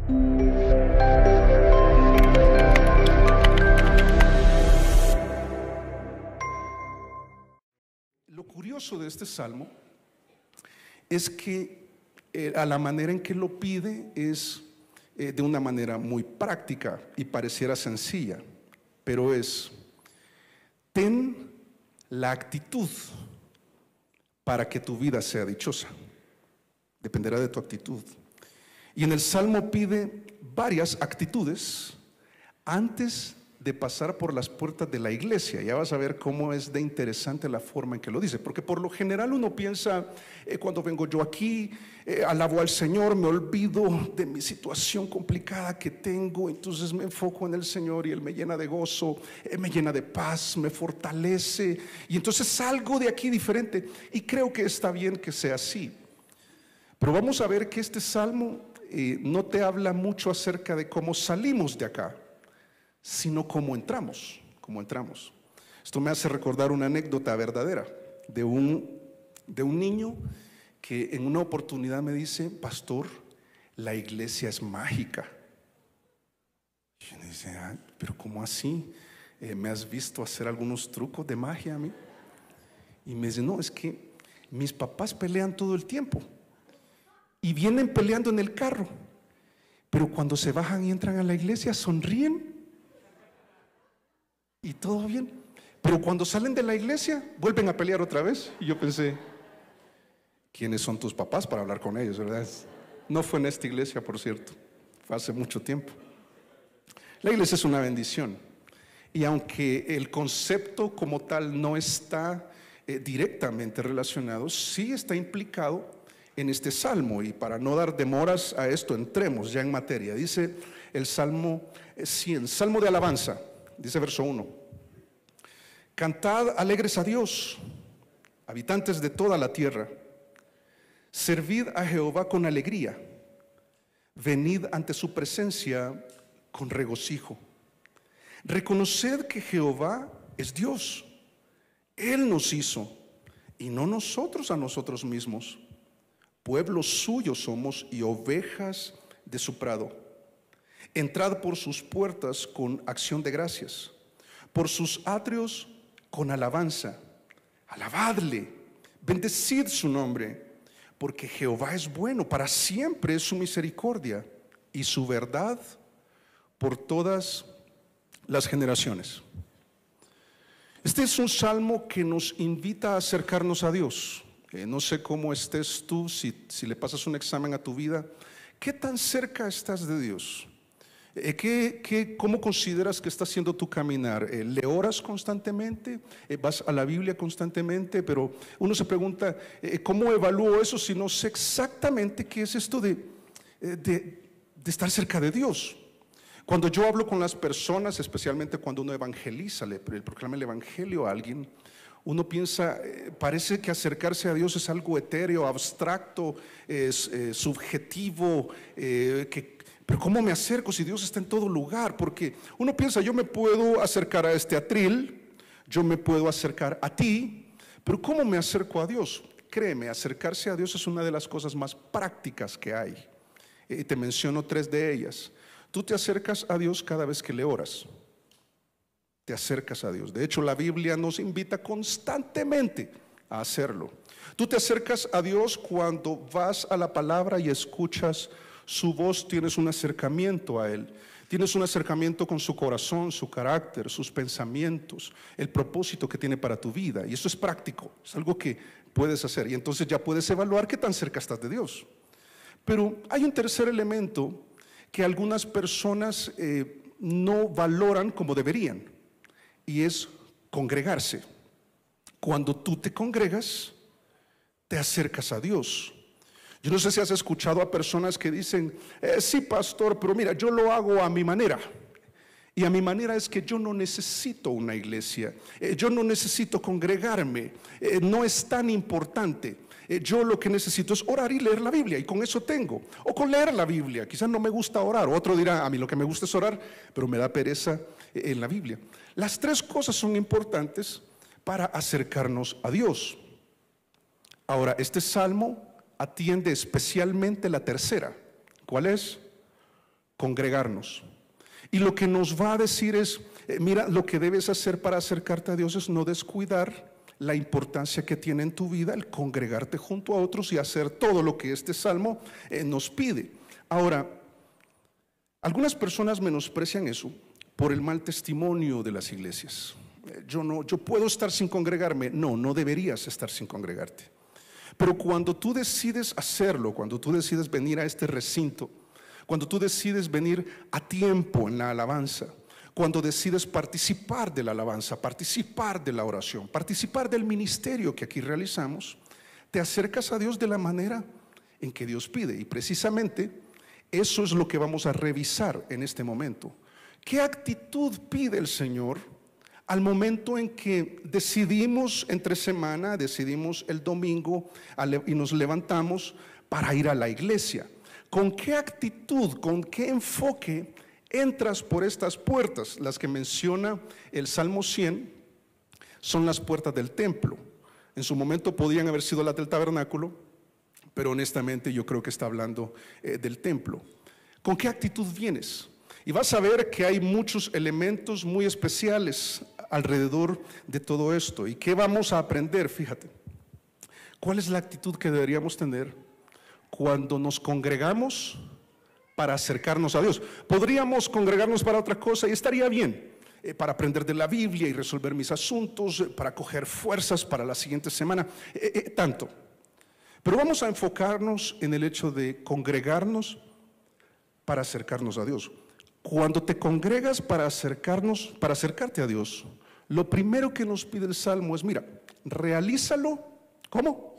Lo curioso de este salmo es que a la manera en que lo pide es de una manera muy práctica y pareciera sencilla, pero es: ten la actitud para que tu vida sea dichosa. Dependerá de tu actitud. Y en el salmo pide varias actitudes antes de pasar por las puertas de la iglesia. Ya vas a ver cómo es de interesante la forma en que lo dice, porque por lo general uno piensa, cuando vengo yo aquí, alabo al Señor, me olvido de mi situación complicada que tengo, entonces me enfoco en el Señor y Él me llena de gozo, me llena de paz, me fortalece, y entonces salgo de aquí diferente, y creo que está bien que sea así. Pero vamos a ver que este salmo no te habla mucho acerca de cómo salimos de acá, sino cómo entramos, Esto me hace recordar una anécdota verdadera de un niño que en una oportunidad me dice: pastor, la iglesia es mágica. Y yo le dice: pero ¿cómo así? ¿Me has visto hacer algunos trucos de magia a mí? Y me dice: no, es que mis papás pelean todo el tiempo y vienen peleando en el carro, pero cuando se bajan y entran a la iglesia sonríen y todo bien, pero cuando salen de la iglesia vuelven a pelear otra vez. Y yo pensé: ¿quiénes son tus papás para hablar con ellos, verdad? No fue en esta iglesia, por cierto, fue hace mucho tiempo. La iglesia es una bendición, y aunque el concepto como tal no está directamente relacionado, sí está implicado en este salmo. Y para no dar demoras a esto, entremos ya en materia. Dice el Salmo 100, Salmo de alabanza. Dice verso 1: cantad alegres a Dios, habitantes de toda la tierra, servid a Jehová con alegría, venid ante su presencia con regocijo. Reconoced que Jehová es Dios, Él nos hizo y no nosotros a nosotros mismos. Pueblo suyo somos y ovejas de su prado. Entrad por sus puertas con acción de gracias, por sus atrios con alabanza. Alabadle, bendecid su nombre, porque Jehová es bueno, para siempre es su misericordia y su verdad por todas las generaciones. Este es un salmo que nos invita a acercarnos a Dios. No sé cómo estés tú, si le pasas un examen a tu vida, ¿qué tan cerca estás de Dios? ¿Cómo consideras que está siendo tu caminar? ¿Le oras constantemente? ¿Vas a la Biblia constantemente? Pero uno se pregunta, ¿cómo evalúo eso si no sé exactamente qué es esto de estar cerca de Dios? Cuando yo hablo con las personas, especialmente cuando uno evangeliza, le proclama el evangelio a alguien, uno piensa, parece que acercarse a Dios es algo etéreo, abstracto, subjetivo, pero ¿cómo me acerco si Dios está en todo lugar? Porque uno piensa, yo me puedo acercar a este atril, yo me puedo acercar a ti, pero ¿cómo me acerco a Dios? Créeme, acercarse a Dios es una de las cosas más prácticas que hay. Te menciono 3 de ellas. Tú te acercas a Dios cada vez que le oras. Te acercas a Dios. De hecho, la Biblia nos invita constantemente a hacerlo. Tú te acercas a Dios cuando vas a la palabra y escuchas su voz, tienes un acercamiento a Él. Tienes un acercamiento con su corazón, su carácter, sus pensamientos, el propósito que tiene para tu vida. Y eso es práctico, es algo que puedes hacer. Y entonces ya puedes evaluar qué tan cerca estás de Dios. Pero hay un tercer elemento que algunas personas no valoran como deberían, y es congregarse. Cuando tú te congregas, te acercas a Dios. Yo no sé si has escuchado a personas que dicen, sí, pastor, pero mira, yo lo hago a mi manera. Y a mi manera es que yo no necesito una iglesia, yo no necesito congregarme, no es tan importante. Yo lo que necesito es orar y leer la Biblia, y con eso tengo. O con leer la Biblia, quizás no me gusta orar. Otro dirá, a mí lo que me gusta es orar, pero me da pereza en la Biblia. Las 3 cosas son importantes para acercarnos a Dios. Ahora, este salmo atiende especialmente la tercera. ¿Cuál es? congregarnos. Y lo que nos va a decir es, mira, lo que debes hacer para acercarte a Dios es no descuidar la importancia que tiene en tu vida el congregarte junto a otros y hacer todo lo que este salmo nos pide. Ahora, algunas personas menosprecian eso por el mal testimonio de las iglesias. Yo puedo estar sin congregarme. No deberías estar sin congregarte. Pero cuando tú decides hacerlo, cuando tú decides venir a este recinto, cuando tú decides venir a tiempo en la alabanza, cuando decides participar de la alabanza, participar de la oración, participar del ministerio que aquí realizamos, te acercas a Dios de la manera en que Dios pide. Y precisamente eso es lo que vamos a revisar en este momento. ¿Qué actitud pide el Señor al momento en que decidimos entre semana, decidimos el domingo y nos levantamos para ir a la iglesia? ¿Con qué actitud, con qué enfoque entras por estas puertas? Las que menciona el Salmo 100 son las puertas del templo. En su momento podían haber sido las del tabernáculo, pero honestamente yo creo que está hablando del templo. ¿Con qué actitud vienes? Y vas a ver que hay muchos elementos muy especiales alrededor de todo esto. ¿Y qué vamos a aprender? Fíjate, ¿cuál es la actitud que deberíamos tener cuando nos congregamos para acercarnos a Dios? Podríamos congregarnos para otra cosa y estaría bien, para aprender de la Biblia y resolver mis asuntos, para coger fuerzas para la siguiente semana, tanto. Pero vamos a enfocarnos en el hecho de congregarnos para acercarnos a Dios. Cuando te congregas para acercarte a Dios, lo primero que nos pide el Salmo es, mira, realízalo, ¿cómo?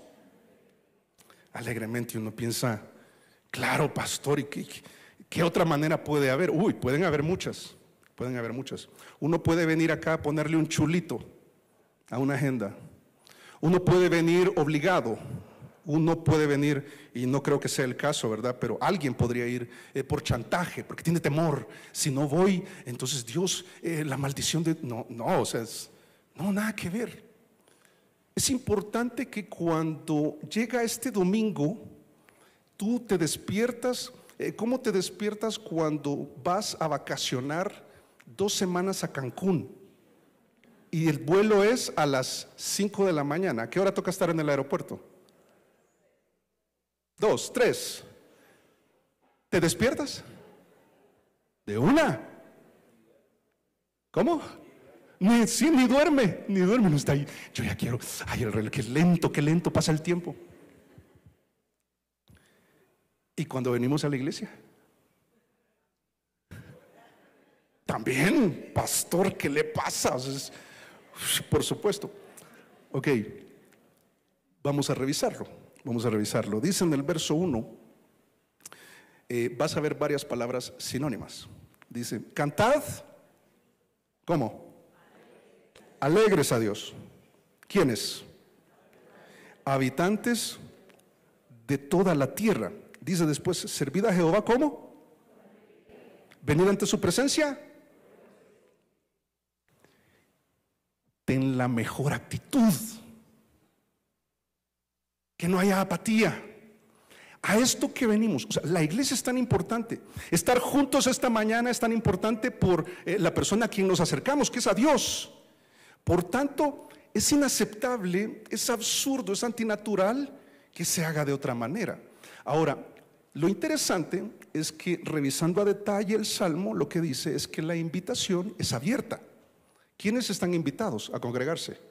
Alegremente. Uno piensa, claro, pastor, ¿y qué otra manera puede haber? Pueden haber muchas. Uno puede venir acá a ponerle un chulito a una agenda. Uno puede venir obligado. Uno puede venir, y no creo que sea el caso, ¿verdad? Pero alguien podría ir por chantaje, porque tiene temor. Si no voy, entonces Dios, la maldición de... No, nada que ver. Es importante que cuando llega este domingo, tú te despiertas. ¿Cómo te despiertas cuando vas a vacacionar 2 semanas a Cancún? Y el vuelo es a las 5 de la mañana. ¿A qué hora toca estar en el aeropuerto? 2, 3. ¿Te despiertas? ¿De una? ¿Cómo? Ni duerme, no está ahí. Yo ya quiero, el reloj, qué lento pasa el tiempo. Y cuando venimos a la iglesia, también, pastor, ¿qué le pasa? Por supuesto. Ok, vamos a revisarlo. Dice en el verso 1, vas a ver varias palabras sinónimas. Dice, cantad, ¿cómo? Alegres a Dios. ¿Quiénes? Habitantes de toda la tierra. Dice después, servid a Jehová, ¿cómo? Venid ante su presencia. Ten la mejor actitud. Que no haya apatía. A esto que venimos, o sea, la iglesia es tan importante. Estar juntos esta mañana es tan importante por la persona a quien nos acercamos, que es a Dios. Por tanto, es inaceptable, es absurdo, es antinatural que se haga de otra manera. Ahora, lo interesante es que revisando a detalle el Salmo, lo que dice es que la invitación es abierta. ¿Quiénes están invitados a congregarse?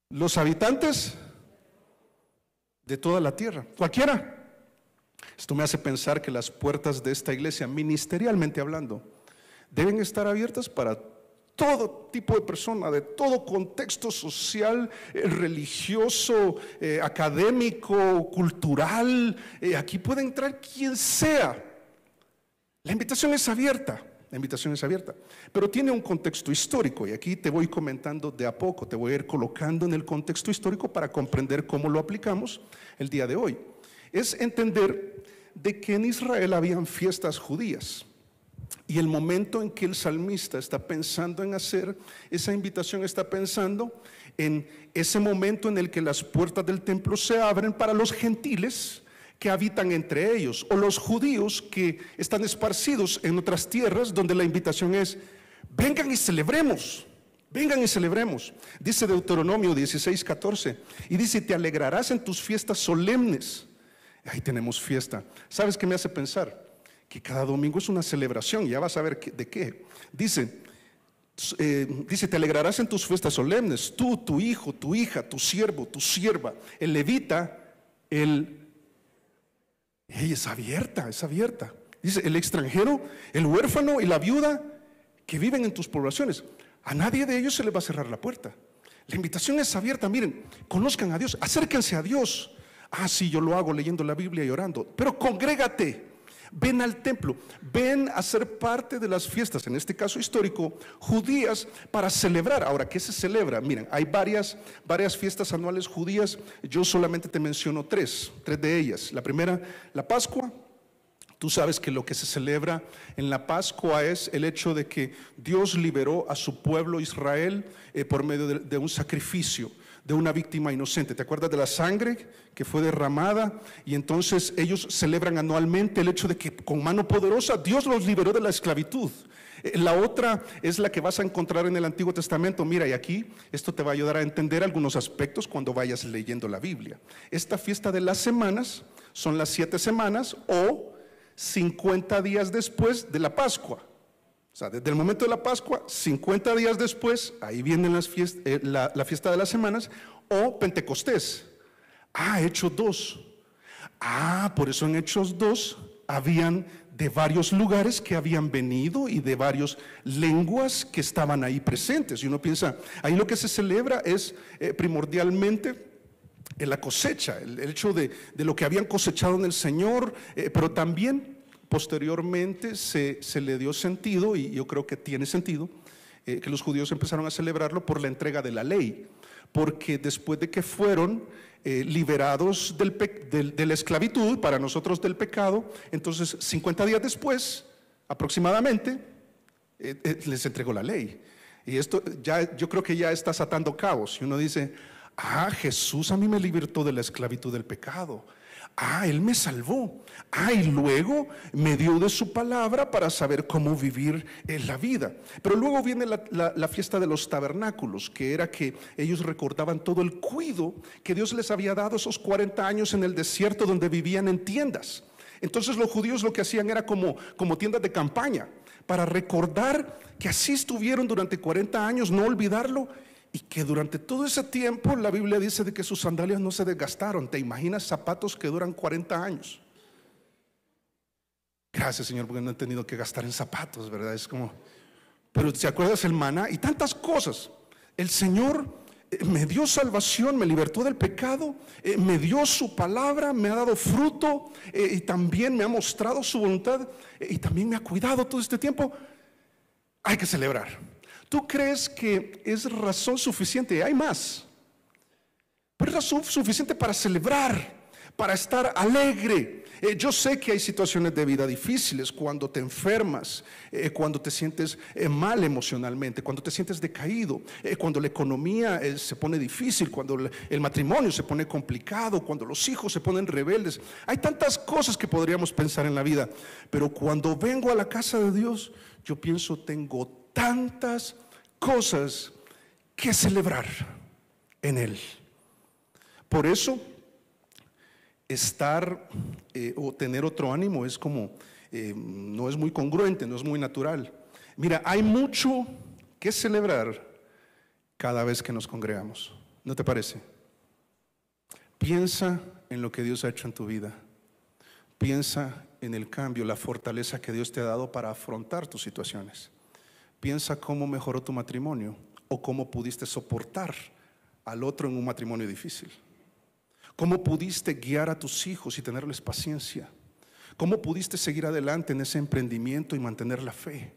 Los habitantes de toda la tierra, cualquiera. Esto me hace pensar que las puertas de esta iglesia, ministerialmente hablando, deben estar abiertas para todo tipo de persona, de todo contexto social, religioso, académico, cultural. Aquí puede entrar quien sea. La invitación es abierta. Pero tiene un contexto histórico, y aquí te voy comentando de a poco, te voy a ir colocando en el contexto histórico para comprender cómo lo aplicamos el día de hoy. Es entender de que en Israel habían fiestas judías, y el momento en que el salmista está pensando en hacer esa invitación, está pensando en ese momento en el que las puertas del templo se abren para los gentiles que habitan entre ellos, o los judíos que están esparcidos en otras tierras, donde la invitación es: vengan y celebremos. Vengan y celebremos. Dice Deuteronomio 16:14, y dice: te alegrarás en tus fiestas solemnes. Ahí tenemos fiesta. ¿Sabes qué me hace pensar? Que cada domingo es una celebración. Ya vas a ver de qué. Dice, te alegrarás en tus fiestas solemnes, tú, tu hijo, tu hija, tu siervo, tu sierva, el levita, es abierta, es abierta. Dice: el extranjero, el huérfano y la viuda que viven en tus poblaciones. A nadie de ellos se les va a cerrar la puerta. La invitación es abierta. Miren, conozcan a Dios, acérquense a Dios. Ah, sí, yo lo hago leyendo la Biblia y orando. Pero congrégate, ven al templo, ven a ser parte de las fiestas, en este caso histórico, judías, para celebrar. Ahora, ¿qué se celebra? Miren, hay varias fiestas anuales judías. Yo solamente te menciono tres de ellas. La primera, la Pascua. Tú sabes que lo que se celebra en la Pascua es el hecho de que Dios liberó a su pueblo Israel por medio de un sacrificio, de una víctima inocente. ¿Te acuerdas de la sangre que fue derramada? Y entonces ellos celebran anualmente el hecho de que con mano poderosa Dios los liberó de la esclavitud. La otra es la que vas a encontrar en el Antiguo Testamento. Mira, y aquí esto te va a ayudar a entender algunos aspectos cuando vayas leyendo la Biblia. Esta fiesta de las semanas son las 7 semanas o 50 días después de la Pascua. O sea, desde el momento de la Pascua, 50 días después, ahí vienen las la fiesta de las semanas, o Pentecostés. Hechos 2. Por eso en Hechos 2 habían de varios lugares que habían venido y de varias lenguas que estaban ahí presentes. Y uno piensa, ahí lo que se celebra es primordialmente en la cosecha, el hecho de lo que habían cosechado en el Señor, pero también posteriormente se le dio sentido, y yo creo que tiene sentido, que los judíos empezaron a celebrarlo por la entrega de la ley, porque después de que fueron liberados de la esclavitud, para nosotros del pecado, entonces 50 días después aproximadamente les entregó la ley. Y esto ya, yo creo que ya estás atando cabos, y uno dice: Jesús a mí me libertó de la esclavitud del pecado. Él me salvó. Y luego me dio de su palabra para saber cómo vivir en la vida. Pero luego viene la fiesta de los tabernáculos, que era que ellos recordaban todo el cuidado que Dios les había dado esos 40 años en el desierto, donde vivían en tiendas. Entonces los judíos lo que hacían era como tiendas de campaña, para recordar que así estuvieron durante 40 años, no olvidarlo. Y que durante todo ese tiempo la Biblia dice de que sus sandalias no se desgastaron. ¿Te imaginas zapatos que duran 40 años? Gracias, Señor, porque no he tenido que gastar en zapatos, ¿verdad? Es como, pero ¿te acuerdas el maná? Y tantas cosas. El Señor me dio salvación, me libertó del pecado, me dio su palabra, me ha dado fruto, y también me ha mostrado su voluntad, y también me ha cuidado todo este tiempo. Hay que celebrar. ¿Tú crees que es razón suficiente? Hay más, pero es razón suficiente para celebrar, para estar alegre. Yo sé que hay situaciones de vida difíciles, cuando te enfermas, cuando te sientes mal emocionalmente, cuando te sientes decaído, cuando la economía se pone difícil, cuando el matrimonio se pone complicado, cuando los hijos se ponen rebeldes. Hay tantas cosas que podríamos pensar en la vida, pero cuando vengo a la casa de Dios, yo pienso, tengo tantas cosas que celebrar en Él. Por eso estar o tener otro ánimo es como no es muy congruente, no es muy natural. Mira, hay mucho que celebrar cada vez que nos congregamos, ¿no te parece? Piensa en lo que Dios ha hecho en tu vida. Piensa en el cambio, la fortaleza que Dios te ha dado para afrontar tus situaciones. Piensa cómo mejoró tu matrimonio, o cómo pudiste soportar al otro en un matrimonio difícil. Cómo pudiste guiar a tus hijos y tenerles paciencia. Cómo pudiste seguir adelante en ese emprendimiento y mantener la fe.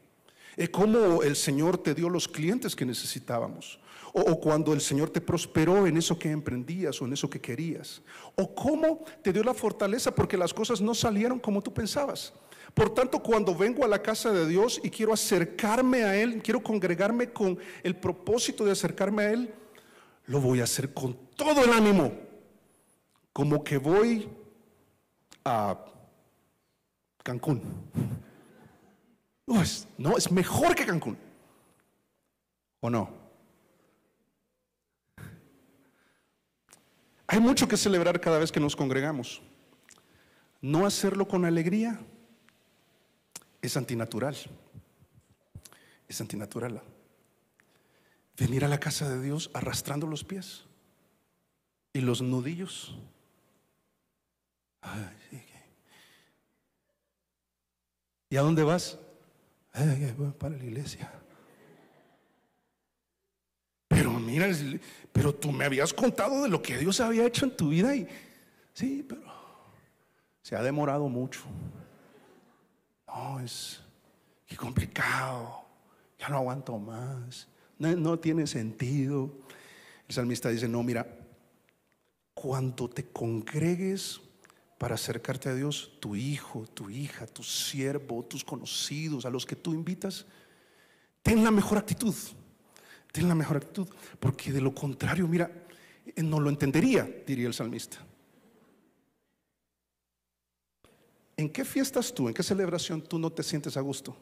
Cómo el Señor te dio los clientes que necesitábamos. O cuando el Señor te prosperó en eso que emprendías o en eso que querías. O cómo te dio la fortaleza porque las cosas no salieron como tú pensabas. Por tanto, cuando vengo a la casa de Dios y quiero acercarme a Él, quiero congregarme con el propósito de acercarme a Él, lo voy a hacer con todo el ánimo, como que voy a Cancún. No, es mejor que Cancún. ¿O no? Hay mucho que celebrar cada vez que nos congregamos. No hacerlo con alegría es antinatural. Es antinatural. Venir a la casa de Dios arrastrando los pies y los nudillos. Ay, sí. ¿Y a dónde vas? Voy para la iglesia. Pero mira, pero tú me habías contado de lo que Dios había hecho en tu vida y sí, pero se ha demorado mucho. No, qué complicado. Ya no aguanto más. No tiene sentido. El salmista dice, no, mira, cuando te congregues para acercarte a Dios, tu hijo, tu hija, tu siervo, tus conocidos, a los que tú invitas, ten la mejor actitud. Ten la mejor actitud, porque de lo contrario, mira, no lo entendería, diría el salmista. ¿En qué fiestas tú, en qué celebración tú no te sientes a gusto?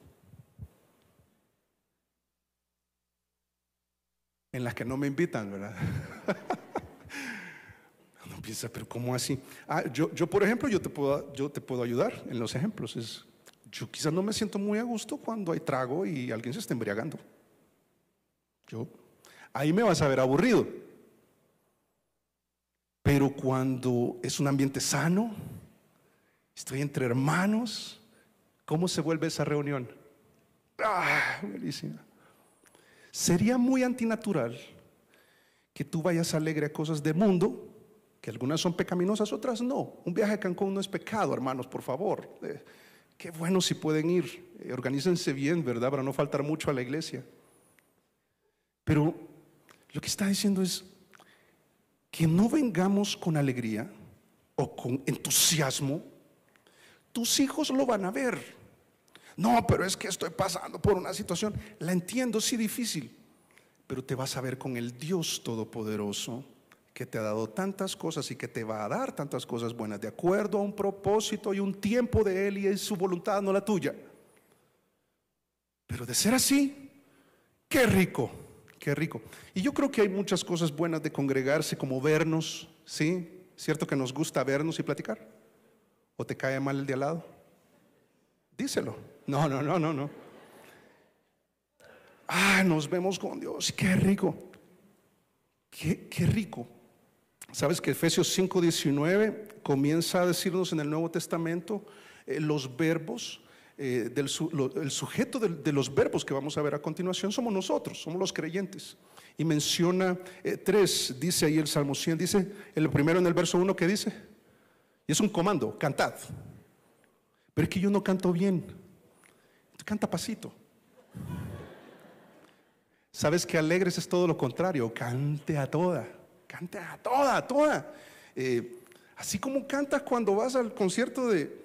En las que no me invitan, ¿verdad? Uno piensa, pero ¿cómo así? Yo por ejemplo, yo te puedo ayudar en los ejemplos. Yo quizás no me siento muy a gusto cuando hay trago y alguien se está embriagando. Ahí me vas a ver aburrido. Pero cuando es un ambiente sano, estoy entre hermanos, ¿cómo se vuelve esa reunión? Buenísima. Sería muy antinatural que tú vayas alegre a cosas de mundo, que algunas son pecaminosas, otras no. Un viaje a Cancún no es pecado, hermanos, por favor. Qué bueno si pueden ir. Organícense bien, ¿verdad? Para no faltar mucho a la iglesia. Pero lo que está diciendo es que no vengamos con alegría o con entusiasmo. Tus hijos lo van a ver. No, pero es que estoy pasando por una situación. La entiendo, sí, difícil, pero te vas a ver con el Dios Todopoderoso que te ha dado tantas cosas y que te va a dar tantas cosas buenas de acuerdo a un propósito y un tiempo de Él, y es su voluntad, no la tuya. Pero de ser así, qué rico. Qué rico. Y yo creo que hay muchas cosas buenas de congregarse, como vernos, ¿sí? ¿Cierto que nos gusta vernos y platicar? ¿O te cae mal el de al lado? Díselo. No. Nos vemos con Dios. Qué rico. Qué rico. ¿Sabes que Efesios 5:19 comienza a decirnos en el Nuevo Testamento los verbos? El sujeto de los verbos que vamos a ver a continuación somos nosotros, somos los creyentes. Y menciona 3, dice ahí el Salmo 100, dice el primero en el verso 1, ¿qué dice? Y es un comando, cantad. Pero es que yo no canto bien, canta pasito. ¿Sabes que alegres es todo lo contrario? Cante a toda. Así como cantas cuando vas al concierto de...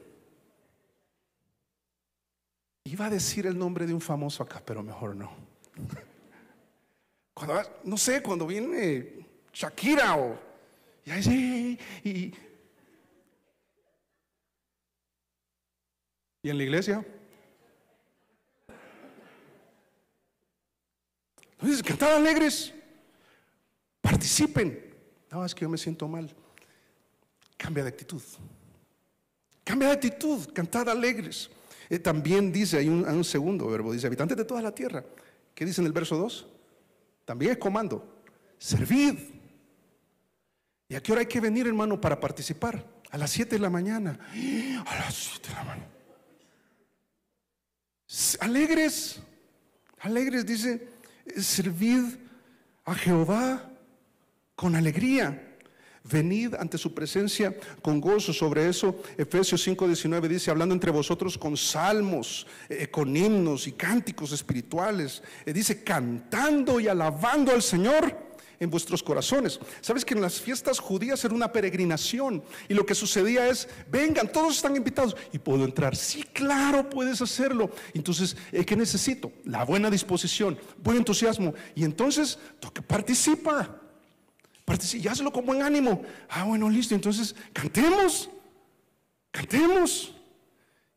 Iba a decir el nombre de un famoso acá, pero mejor no. Cuando viene Shakira y en la iglesia. Entonces, cantad alegres, participen. No, es que yo me siento mal. Cambia de actitud, cantad alegres. También dice, hay un segundo verbo, dice habitantes de toda la tierra. ¿Qué dice en el verso 2? También es comando, servid. ¿Y a qué hora hay que venir, hermano, para participar? A las 7 de la mañana. A las 7 de la mañana. Alegres, dice, servid a Jehová con alegría. Venid ante su presencia con gozo. Sobre eso Efesios 5:19 dice, hablando entre vosotros con salmos, con himnos y cánticos espirituales, dice, cantando y alabando al Señor en vuestros corazones. Sabes que en las fiestas judías era una peregrinación, y lo que sucedía es, vengan, todos están invitados. ¿Y puedo entrar? Sí, claro, puedes hacerlo. Entonces, ¿qué necesito? La buena disposición, buen entusiasmo. Y entonces, participa y hazlo con buen ánimo. Bueno, listo, entonces cantemos. Cantemos.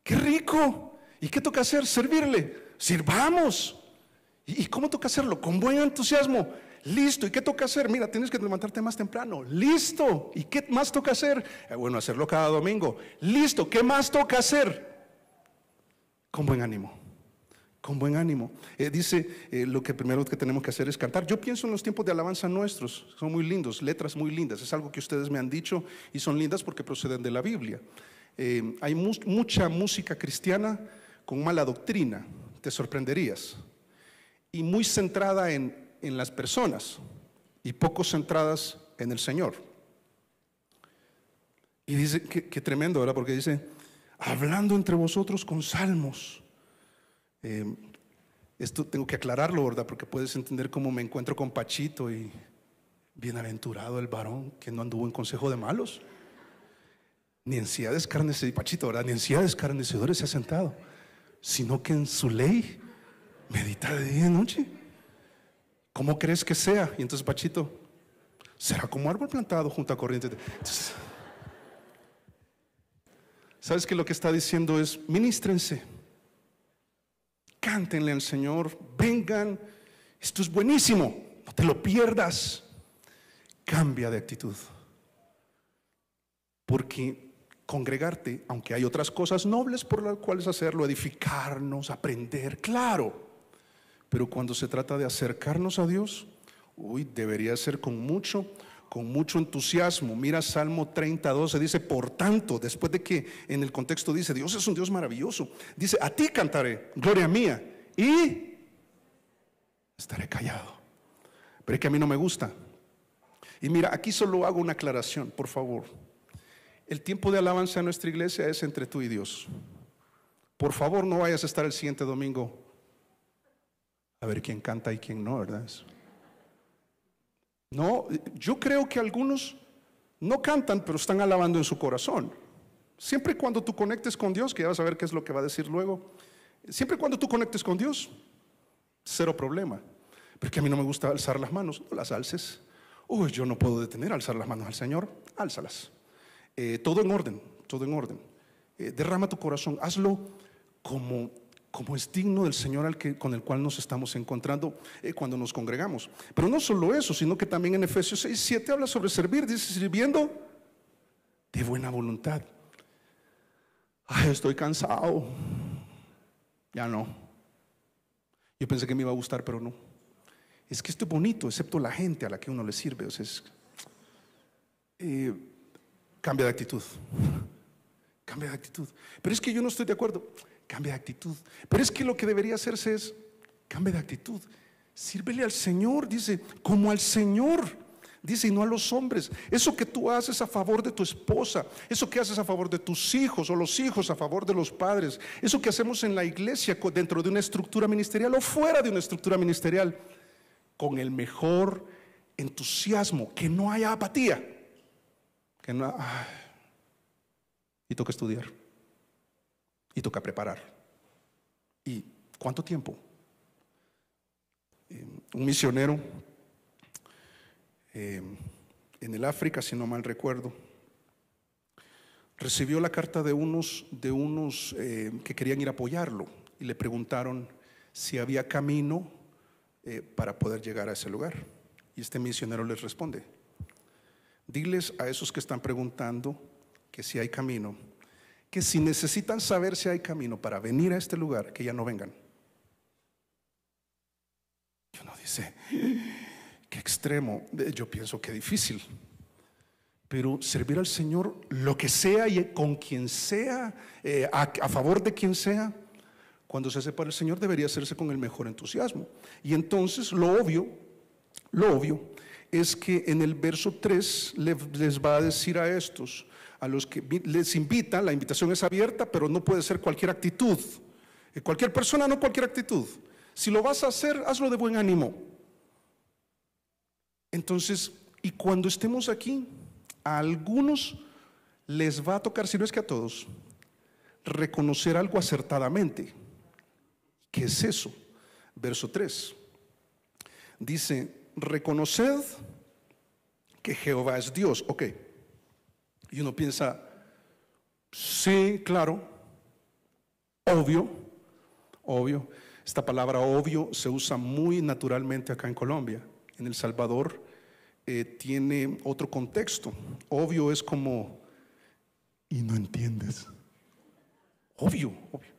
¡Qué rico! ¿Y qué toca hacer? Servirle. Sirvamos. ¿Y cómo toca hacerlo? Con buen entusiasmo. Listo. ¿Y qué toca hacer? Mira, tienes que levantarte más temprano. Listo. ¿Y qué más toca hacer? Bueno, hacerlo cada domingo. Listo. ¿Qué más toca hacer? Con buen ánimo. Con buen ánimo. Dice, lo que primero que tenemos que hacer es cantar. Yo pienso en los tiempos de alabanza nuestros. Son muy lindos, letras muy lindas. Es algo que ustedes me han dicho y son lindas porque proceden de la Biblia. Hay mucha música cristiana con mala doctrina. Te sorprenderías. Y muy centrada en las personas y poco centradas en el Señor. Y dice, qué tremendo, ¿verdad? Porque dice, hablando entre vosotros con salmos. Esto tengo que aclararlo, ¿verdad? Porque puedes entender cómo me encuentro con Pachito y bienaventurado el varón que no anduvo en consejo de malos, ni en silla de escarnecedores, Pachito, ¿verdad? Ni en silla de escarnecedores se ha sentado, sino que en su ley medita de día y de noche. ¿Cómo crees que sea? Y entonces Pachito, será como árbol plantado junto a corrientes. Entonces, ¿sabes qué? Lo que está diciendo es, ministrense, cántenle al Señor, vengan, esto es buenísimo, no te lo pierdas. Cambia de actitud, porque congregarte, aunque hay otras cosas nobles por las cuales hacerlo, edificarnos, aprender, claro, pero cuando se trata de acercarnos a Dios, debería ser con mucho entusiasmo. Mira Salmo 30:12, dice, por tanto, después de que en el contexto dice, Dios es un Dios maravilloso, dice, a ti cantaré, gloria mía, y estaré callado. Pero es que a mí no me gusta. Y mira, aquí solo hago una aclaración, por favor. El tiempo de alabanza en nuestra iglesia es entre tú y Dios. Por favor, no vayas a estar el siguiente domingo a ver quién canta y quién no, ¿verdad? No, yo creo que algunos no cantan, pero están alabando en su corazón. Siempre y cuando tú conectes con Dios, que ya vas a ver qué es lo que va a decir luego. Siempre y cuando tú conectes con Dios, cero problema. Porque a mí no me gusta alzar las manos, no las alces. Yo no puedo detener alzar las manos al Señor, álzalas. Todo en orden, todo en orden. Derrama tu corazón, hazlo como es digno del Señor con el cual nos estamos encontrando cuando nos congregamos. Pero no solo eso, sino que también en Efesios 6:7 habla sobre servir, dice, sirviendo de buena voluntad. Estoy cansado, ya no. Yo pensé que me iba a gustar, pero no. Es que esto es bonito, excepto la gente a la que uno le sirve. O sea, cambia de actitud. Cambia de actitud. Pero es que yo no estoy de acuerdo. Cambia de actitud. Pero es que lo que debería hacerse es cambia de actitud. Sírvele al Señor, dice, como al Señor, dice, y no a los hombres. Eso que tú haces a favor de tu esposa, eso que haces a favor de tus hijos, o los hijos a favor de los padres, eso que hacemos en la iglesia dentro de una estructura ministerial o fuera de una estructura ministerial, con el mejor entusiasmo, que no haya apatía, que no. Y toca estudiar, y toca preparar. ¿Y cuánto tiempo? Un misionero en el África, si no mal recuerdo, recibió la carta de unos que querían ir a apoyarlo y le preguntaron si había camino para poder llegar a ese lugar. Y este misionero les responde: diles a esos que están preguntando que si hay camino, que si necesitan saber si hay camino para venir a este lugar, que ya no vengan. Y uno dice, qué extremo. Yo pienso que difícil, pero servir al Señor, lo que sea y con quien sea, a favor de quien sea, cuando se hace para el Señor debería hacerse con el mejor entusiasmo. Y entonces lo obvio es que en el verso 3 les va a decir a estos, a los que les invita, la invitación es abierta, pero no puede ser cualquier actitud. Cualquier persona, no cualquier actitud. Si lo vas a hacer, hazlo de buen ánimo. Entonces, y cuando estemos aquí, a algunos les va a tocar, si no es que a todos, reconocer algo acertadamente. ¿Qué es eso? Verso 3 dice: reconoced que Jehová es Dios. Ok. Y uno piensa, Sí, claro, obvio, obvio. Esta palabra obvio se usa muy naturalmente acá en Colombia. En El Salvador tiene otro contexto. Obvio es como, y no entiendes. Obvio, obvio.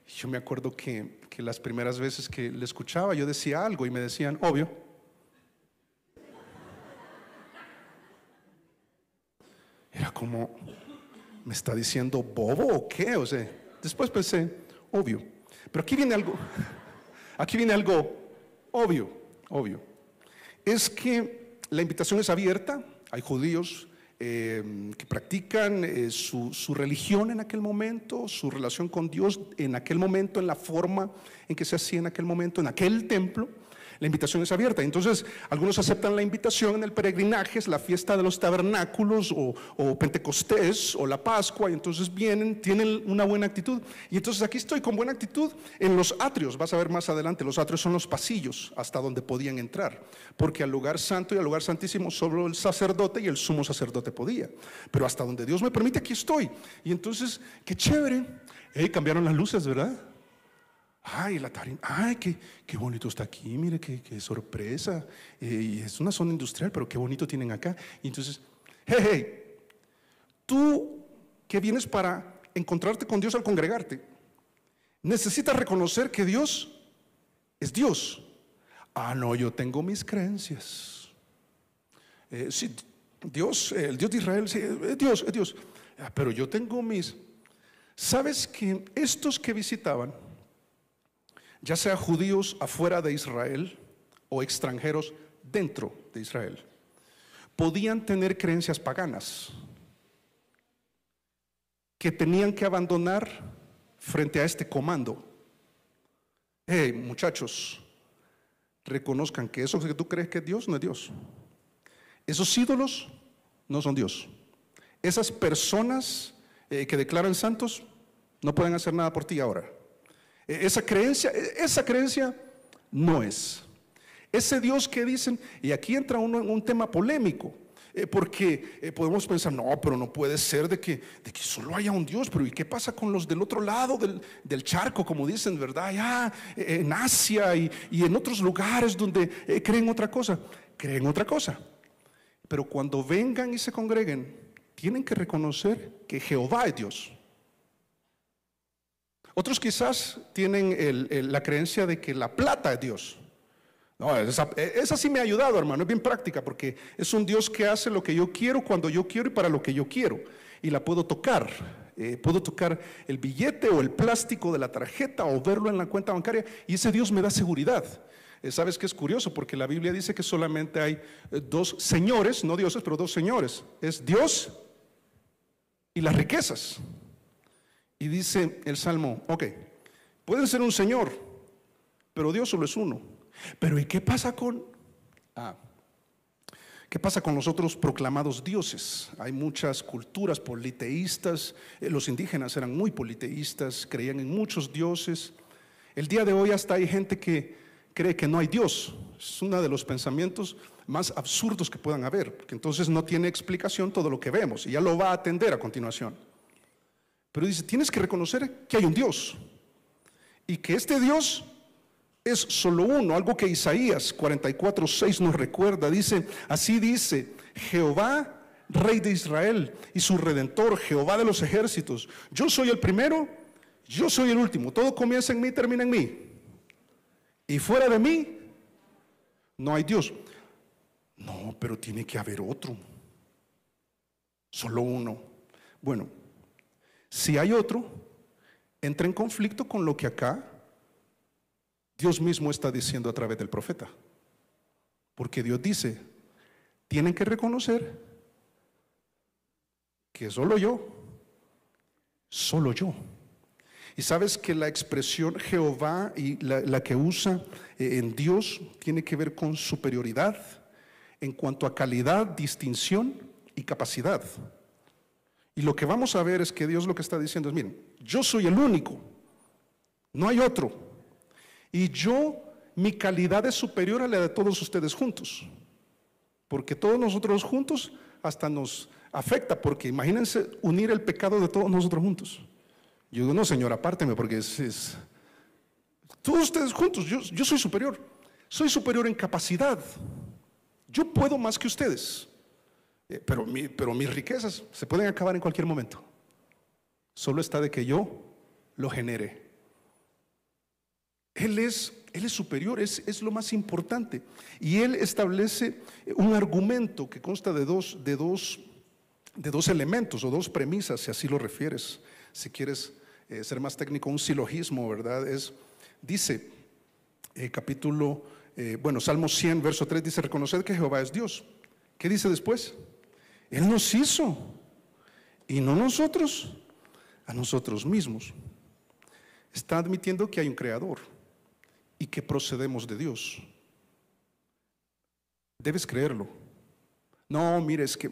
Yo me acuerdo que las primeras veces que le escuchaba yo decía algo y me decían, obvio. Era como, ¿me está diciendo bobo o qué? O sea, después pensé, obvio. Pero aquí viene algo obvio, obvio. Es que la invitación es abierta. Hay judíos que practican su religión en aquel momento, su relación con Dios en aquel momento, en la forma en que se hacía en aquel momento, en aquel templo. La invitación es abierta. Entonces, algunos aceptan la invitación en el peregrinaje, es la fiesta de los tabernáculos o Pentecostés o la Pascua, y entonces vienen, tienen una buena actitud. Y entonces aquí estoy con buena actitud en los atrios. Vas a ver más adelante, los atrios son los pasillos hasta donde podían entrar, porque al lugar santo y al lugar santísimo solo el sacerdote y el sumo sacerdote podía. Pero hasta donde Dios me permite, aquí estoy. Y entonces, qué chévere. Cambiaron las luces, ¿verdad? Ay, la tarima, ay, qué bonito está aquí, mire, qué sorpresa. Y es una zona industrial, pero qué bonito tienen acá. Y entonces, hey, tú que vienes para encontrarte con Dios al congregarte, necesitas reconocer que Dios es Dios. Ah, no, yo tengo mis creencias. Sí, Dios, el Dios de Israel, sí, es Dios, es Dios. Pero yo tengo mis. ¿Sabes que estos que visitaban, ya sea judíos afuera de Israel o extranjeros dentro de Israel, podían tener creencias paganas que tenían que abandonar frente a este comando? Hey, muchachos, reconozcan que eso que tú crees que es Dios no es Dios. Esos ídolos no son Dios. Esas personas que declaran santos no pueden hacer nada por ti ahora. Esa creencia no es. Ese Dios que dicen, y aquí entra uno en un tema polémico, porque podemos pensar, no, pero no puede ser de que solo haya un Dios. Pero ¿y qué pasa con los del otro lado del charco, como dicen, verdad? Allá en Asia y en otros lugares donde creen otra cosa. Creen otra cosa. Pero cuando vengan y se congreguen, tienen que reconocer que Jehová es Dios. Otros quizás tienen la creencia de que la plata es Dios. No, esa sí me ha ayudado, hermano, es bien práctica, porque es un Dios que hace lo que yo quiero, cuando yo quiero y para lo que yo quiero. Y la puedo tocar el billete o el plástico de la tarjeta o verlo en la cuenta bancaria, y ese Dios me da seguridad. ¿Sabes qué es curioso? Porque la Biblia dice que solamente hay dos señores, no dioses, pero dos señores. Es Dios y las riquezas. Y dice el Salmo, ok, pueden ser un señor, pero Dios solo es uno. Pero ¿y qué pasa con los otros proclamados dioses? Hay muchas culturas politeístas. Los indígenas eran muy politeístas, creían en muchos dioses. El día de hoy hasta hay gente que cree que no hay Dios. Es uno de los pensamientos más absurdos que puedan haber, porque entonces no tiene explicación todo lo que vemos, y ya lo va a atender a continuación. Pero dice, tienes que reconocer que hay un Dios, y que este Dios es solo uno, algo que Isaías 44:6 nos recuerda. Dice, así dice Jehová, Rey de Israel, y su Redentor, Jehová de los ejércitos: yo soy el primero, yo soy el último, todo comienza en mí, termina en mí, y fuera de mí no hay Dios. No, pero tiene que haber otro, solo uno. Bueno, si hay otro, entra en conflicto con lo que acá Dios mismo está diciendo a través del profeta. Porque Dios dice, tienen que reconocer que solo yo. Y sabes que la expresión Jehová y la que usa en Dios tiene que ver con superioridad en cuanto a calidad, distinción y capacidad. Y lo que vamos a ver es que Dios lo que está diciendo es, miren, yo soy el único, no hay otro. Y mi calidad es superior a la de todos ustedes juntos. Porque todos nosotros juntos hasta nos afecta, porque imagínense unir el pecado de todos nosotros juntos. Yo digo, no, Señor, apárteme, porque todos ustedes juntos, yo soy superior en capacidad. Yo puedo más que ustedes, pero mis riquezas se pueden acabar en cualquier momento. Solo está de que yo lo genere. Él es superior, es lo más importante. Y Él establece un argumento que consta de dos elementos o dos premisas, si así lo refieres. Si quieres ser más técnico, un silogismo, ¿verdad? Dice, Salmo 100, verso 3 dice: reconoced que Jehová es Dios. ¿Qué dice después? Él nos hizo, y no nosotros a nosotros mismos. Está admitiendo que hay un creador y que procedemos de Dios. Debes creerlo. No, mire, es que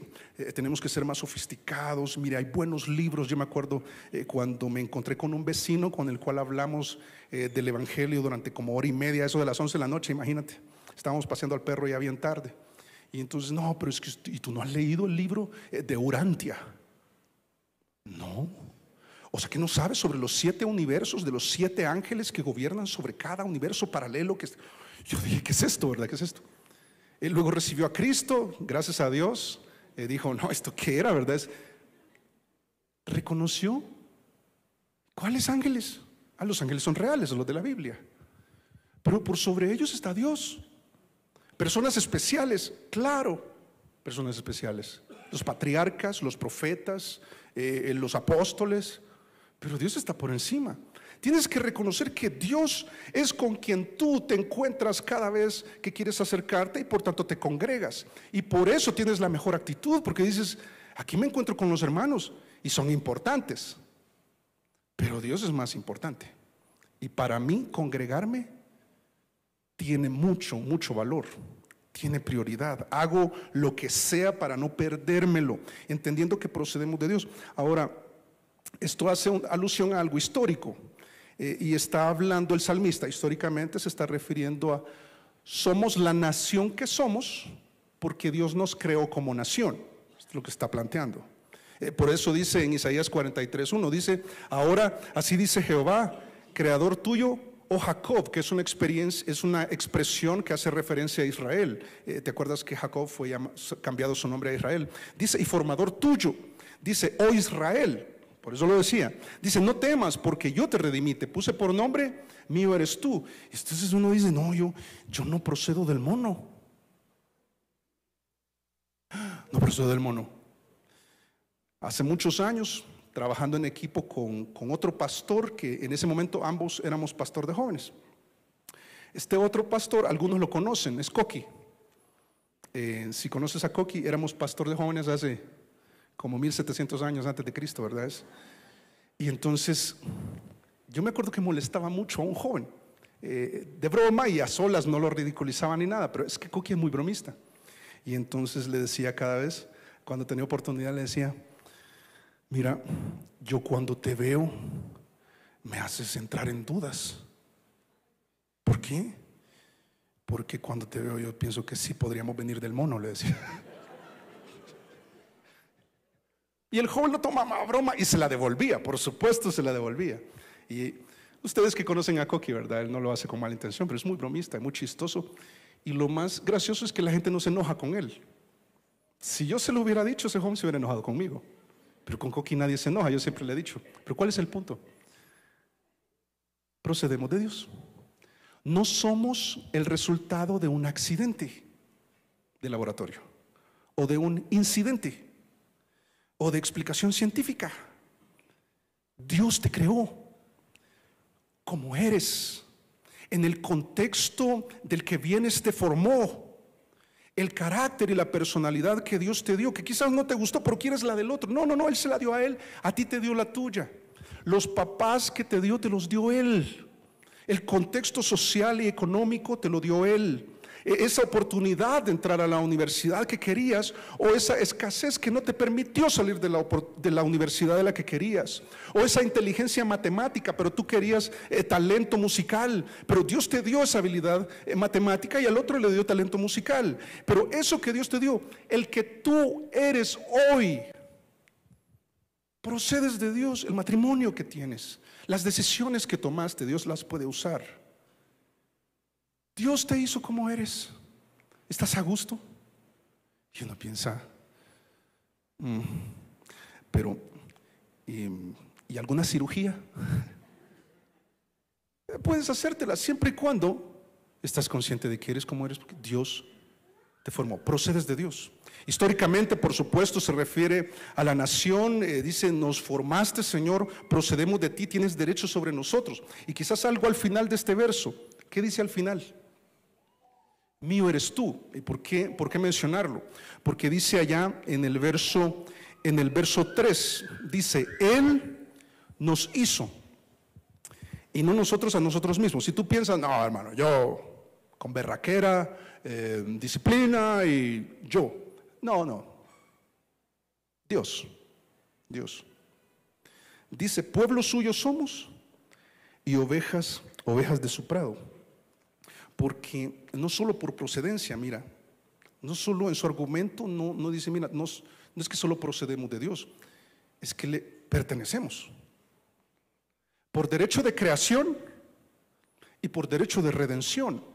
tenemos que ser más sofisticados. Mire, hay buenos libros. Yo me acuerdo cuando me encontré con un vecino con el cual hablamos del evangelio durante como hora y media, eso de las 11 de la noche, imagínate. Estábamos paseando al perro ya bien tarde. Y entonces, no, pero es que ¿y tú no has leído el libro de Urantia? No. O sea que no sabes sobre los 7 universos de los 7 ángeles que gobiernan sobre cada universo paralelo. Yo dije, ¿qué es esto, verdad? ¿Qué es esto? Él luego recibió a Cristo, gracias a Dios. Dijo, no, ¿esto qué era, verdad? Reconoció. ¿Cuáles ángeles? Los ángeles son reales, los de la Biblia. Pero por sobre ellos está Dios. Personas especiales, claro, personas especiales. Los patriarcas, los profetas, los apóstoles. Pero Dios está por encima. Tienes que reconocer que Dios es con quien tú te encuentras cada vez que quieres acercarte, y por tanto te congregas. Y por eso tienes la mejor actitud, porque dices, aquí me encuentro con los hermanos y son importantes, pero Dios es más importante. Y para mí congregarme tiene mucho valor, tiene prioridad. Hago lo que sea para no perdérmelo, entendiendo que procedemos de Dios. Ahora, esto hace alusión a algo histórico. Y está hablando el salmista, históricamente se está refiriendo a: somos la nación que somos porque Dios nos creó como nación. Esto es lo que está planteando. Por eso dice en Isaías 43:1, dice: ahora así dice Jehová, creador tuyo, oh Jacob, que es una expresión que hace referencia a Israel. ¿Te acuerdas que Jacob fue cambiado su nombre a Israel? Dice, y formador tuyo, dice, oh Israel. Por eso lo decía. Dice, no temas, porque yo te redimí, te puse por nombre, mío eres tú. Entonces uno dice, no, yo no procedo del mono. No procedo del mono. Hace muchos años, trabajando en equipo con otro pastor, que en ese momento ambos éramos pastor de jóvenes. Este otro pastor, algunos lo conocen, es Coqui. Si conoces a Coqui, éramos pastor de jóvenes hace como 1700 años antes de Cristo, ¿verdad? Y entonces yo me acuerdo que molestaba mucho a un joven, de broma, y a solas, no lo ridiculizaba ni nada, pero es que Coqui es muy bromista. Y entonces le decía cada vez, cuando tenía oportunidad, le decía, mira, yo cuando te veo me haces entrar en dudas. ¿Por qué? Porque cuando te veo yo pienso que sí podríamos venir del mono, le decía. Y el joven lo tomaba a broma y se la devolvía, por supuesto se la devolvía. Y ustedes que conocen a Coqui, ¿verdad? Él no lo hace con mala intención, pero es muy bromista, muy chistoso. Y lo más gracioso es que la gente no se enoja con él. Si yo se lo hubiera dicho, ese joven se hubiera enojado conmigo. Pero con Coqui nadie se enoja, yo siempre le he dicho. Pero ¿cuál es el punto? Procedemos de Dios. No somos el resultado de un accidente de laboratorio o de un incidente o de explicación científica. Dios te creó como eres. En el contexto del que vienes te formó. El carácter y la personalidad que Dios te dio, que quizás no te gustó, pero quieres la del otro. No, Él se la dio a él, a ti te dio la tuya. Los papás que te dio, te los dio Él. El contexto social y económico te lo dio Él. Esa oportunidad de entrar a la universidad que querías, o esa escasez que no te permitió salir de la universidad de la que querías, o esa inteligencia matemática, pero tú querías talento musical, pero Dios te dio esa habilidad matemática y al otro le dio talento musical. Pero eso que Dios te dio, el que tú eres hoy, Procedes de Dios. El matrimonio que tienes, las decisiones que tomaste, Dios las puede usar. Dios te hizo como eres. ¿Estás a gusto? Y uno piensa, pero ¿y alguna cirugía? Puedes hacértela siempre y cuando estás consciente de que eres como eres, porque Dios te formó. Procedes de Dios. Históricamente, por supuesto, se refiere a la nación. Dice: nos formaste, Señor, procedemos de ti, tienes derecho sobre nosotros. Y quizás algo al final de este verso. ¿Qué dice al final? Mío eres tú. ¿Y por qué mencionarlo? Porque dice allá en el verso 3, dice: Él nos hizo y no nosotros a nosotros mismos. Si tú piensas, no, hermano, yo con berraquera, disciplina y yo. No. Dios. Dice: pueblo suyo somos y ovejas de su prado. Porque no solo por procedencia, mira, no solo en su argumento, no dice, mira, no es que solo procedemos de Dios, es que le pertenecemos. Por derecho de creación y por derecho de redención.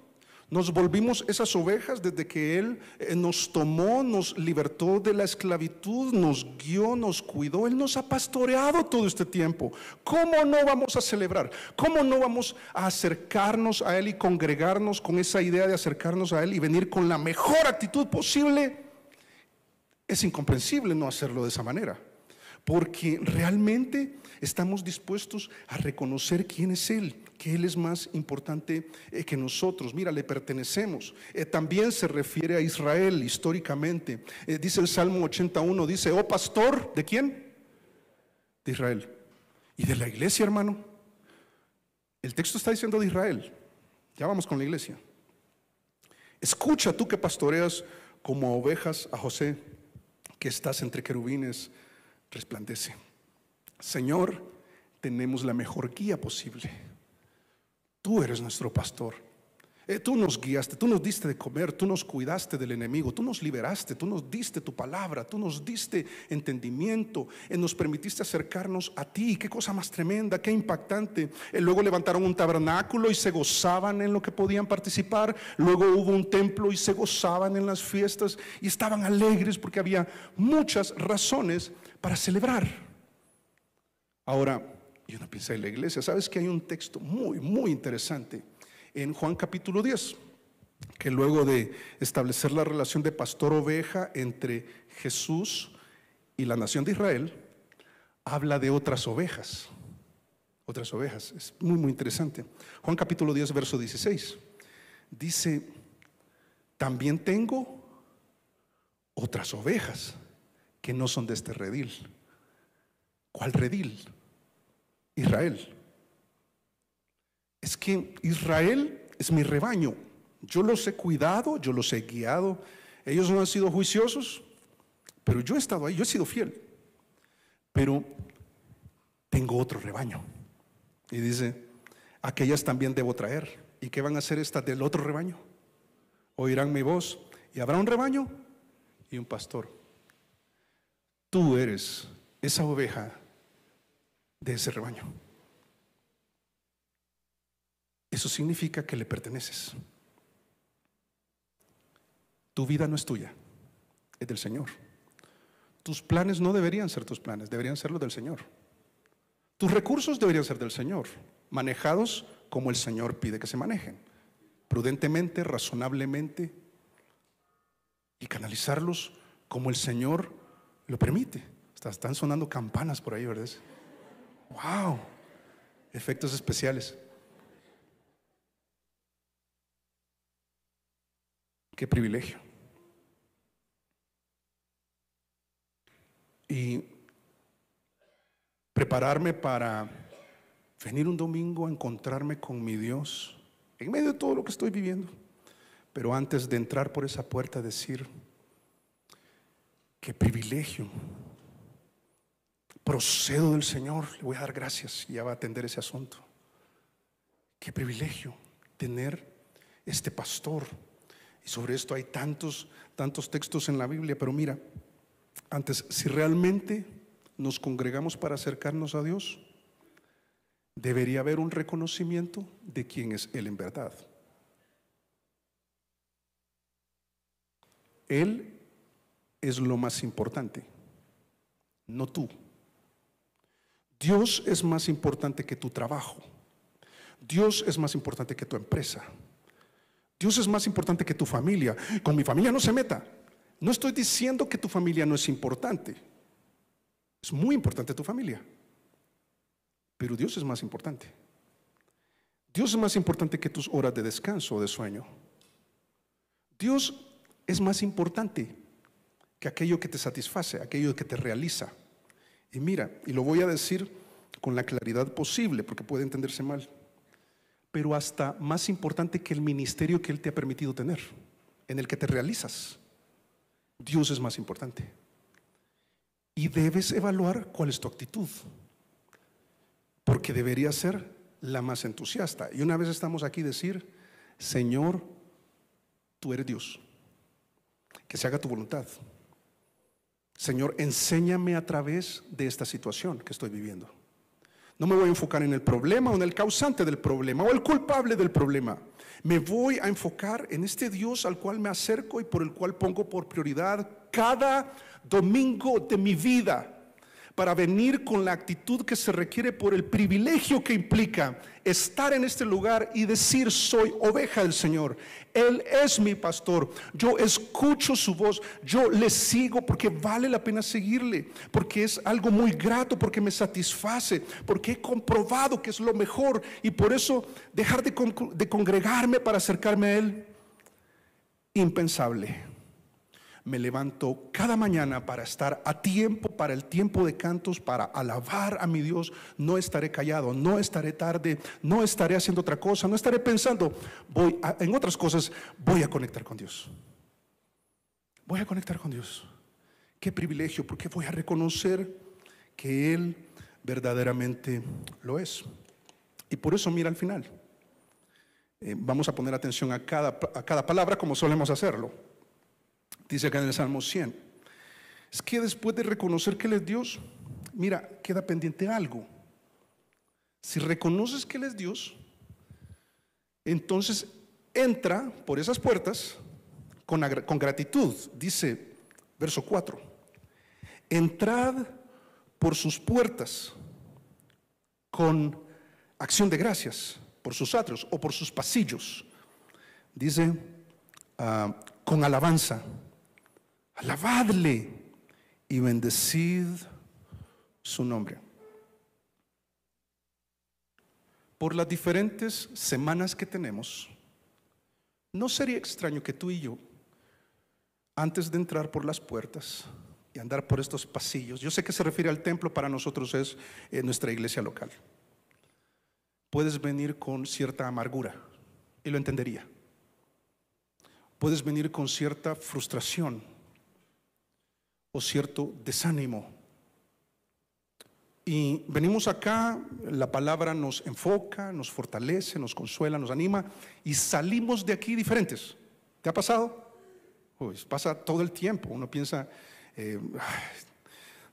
Nos volvimos esas ovejas desde que Él nos tomó, nos libertó de la esclavitud, nos guió, nos cuidó. Él nos ha pastoreado todo este tiempo. ¿Cómo no vamos a celebrar? ¿Cómo no vamos a acercarnos a Él y congregarnos con esa idea de acercarnos a Él y venir con la mejor actitud posible? Es incomprensible no hacerlo de esa manera, porque realmente estamos dispuestos a reconocer quién es Él, que Él es más importante que nosotros. Mira, le pertenecemos. También se refiere a Israel históricamente. Dice el Salmo 81, dice: oh pastor, ¿de quién? De Israel. Y de la iglesia, hermano. El texto está diciendo de Israel. Ya vamos con la iglesia. Escucha, tú que pastoreas como ovejas a José, que estás entre querubines, resplandece. Señor, tenemos la mejor guía posible. Tú eres nuestro pastor. Tú nos guiaste, tú nos diste de comer, tú nos cuidaste del enemigo, tú nos liberaste, tú nos diste tu palabra, tú nos diste entendimiento, nos permitiste acercarnos a ti. Qué cosa más tremenda, qué impactante. Luego levantaron un tabernáculo y se gozaban en lo que podían participar. Luego hubo un templo y se gozaban en las fiestas y estaban alegres porque había muchas razones para celebrar. Ahora, yo no pienso en la iglesia. Sabes que hay un texto muy, muy interesante en Juan capítulo 10, que luego de establecer la relación de pastor-oveja entre Jesús y la nación de Israel, habla de otras ovejas. Otras ovejas. Es muy, muy interesante. Juan capítulo 10, verso 16. Dice: también tengo otras ovejas que no son de este redil. ¿Cuál redil? Israel. Es que Israel es mi rebaño. Yo los he cuidado, yo los he guiado. Ellos no han sido juiciosos, pero yo he estado ahí, yo he sido fiel. Pero tengo otro rebaño. Y dice: aquellas también debo traer. ¿Y qué van a hacer estas del otro rebaño? Oirán mi voz y habrá un rebaño y un pastor. Tú eres esa oveja de ese rebaño. Eso significa que le perteneces. Tu vida no es tuya, es del Señor. Tus planes no deberían ser tus planes, deberían ser los del Señor. Tus recursos deberían ser del Señor, manejados como el Señor pide que se manejen, prudentemente, razonablemente, y canalizarlos como el Señor lo permite. Están sonando campanas por ahí, ¿verdad? ¡Wow! Efectos especiales. ¡Qué privilegio! Y prepararme para venir un domingo a encontrarme con mi Dios en medio de todo lo que estoy viviendo, pero antes de entrar por esa puerta decir: qué privilegio, procedo del Señor, le voy a dar gracias y ya va a atender ese asunto. Qué privilegio tener este pastor. Y sobre esto hay tantos textos en la Biblia, pero mira, antes, si realmente nos congregamos para acercarnos a Dios, debería haber un reconocimiento de quién es Él en verdad. Él es lo más importante, no tú. Dios es más importante que tu trabajo. Dios es más importante que tu empresa. Dios es más importante que tu familia. Con mi familia no se meta. No estoy diciendo que tu familia no es importante. Es muy importante tu familia. Pero Dios es más importante. Dios es más importante que tus horas de descanso o de sueño. Dios es más importante que aquello que te satisface, aquello que te realiza. Y mira, y lo voy a decir con la claridad posible porque puede entenderse mal, pero hasta más importante que el ministerio que Él te ha permitido tener, en el que te realizas. Dios es más importante. Y debes evaluar cuál es tu actitud, porque debería ser la más entusiasta. Y una vez estamos aquí decir: Señor, tú eres Dios, que se haga tu voluntad. Señor, enséñame a través de esta situación que estoy viviendo. No me voy a enfocar en el problema o en el causante del problema o el culpable del problema. Me voy a enfocar en este Dios al cual me acerco y por el cual pongo por prioridad cada domingo de mi vida, para venir con la actitud que se requiere por el privilegio que implica estar en este lugar y decir: soy oveja del Señor, Él es mi pastor, yo escucho su voz, yo le sigo porque vale la pena seguirle, porque es algo muy grato, porque me satisface, porque he comprobado que es lo mejor. Y por eso dejar de congregarme para acercarme a Él, impensable. Me levanto cada mañana para estar a tiempo, para el tiempo de cantos, para alabar a mi Dios. No estaré callado, no estaré tarde, no estaré haciendo otra cosa, no estaré pensando en otras cosas. Voy a conectar con Dios. Voy a conectar con Dios. Qué privilegio, porque voy a reconocer que Él verdaderamente lo es. Y por eso mira al final. Vamos a poner atención a cada palabra, como solemos hacerlo. Dice acá en el Salmo 100, es que después de reconocer que Él es Dios, mira, queda pendiente algo. Si reconoces que Él es Dios, entonces entra por esas puertas con gratitud. Dice, verso 4, entrad por sus puertas con acción de gracias, por sus atrios o por sus pasillos. Dice, con alabanza. Alabadle y bendecid su nombre. Por las diferentes semanas que tenemos, no sería extraño que tú y yo, antes de entrar por las puertas y andar por estos pasillos, yo sé que se refiere al templo, para nosotros es nuestra iglesia local, puedes venir con cierta amargura, y lo entendería. Puedes venir con cierta frustración o cierto desánimo. Y venimos acá, la palabra nos enfoca, nos fortalece, nos consuela, nos anima, y salimos de aquí diferentes. ¿Te ha pasado? Pasa todo el tiempo. Uno piensa,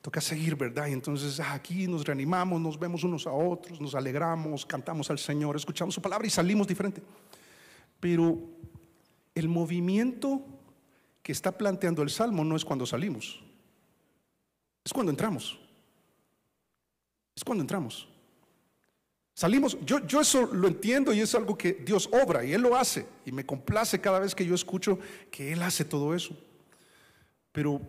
toca seguir, ¿verdad? Y entonces aquí nos reanimamos, nos vemos unos a otros, nos alegramos, cantamos al Señor, escuchamos su palabra y salimos diferente. Pero el movimiento que está planteando el Salmo no es cuando salimos, es cuando entramos. Es cuando entramos. Salimos, yo eso lo entiendo, y es algo que Dios obra y Él lo hace, y me complace cada vez que yo escucho que Él hace todo eso. Pero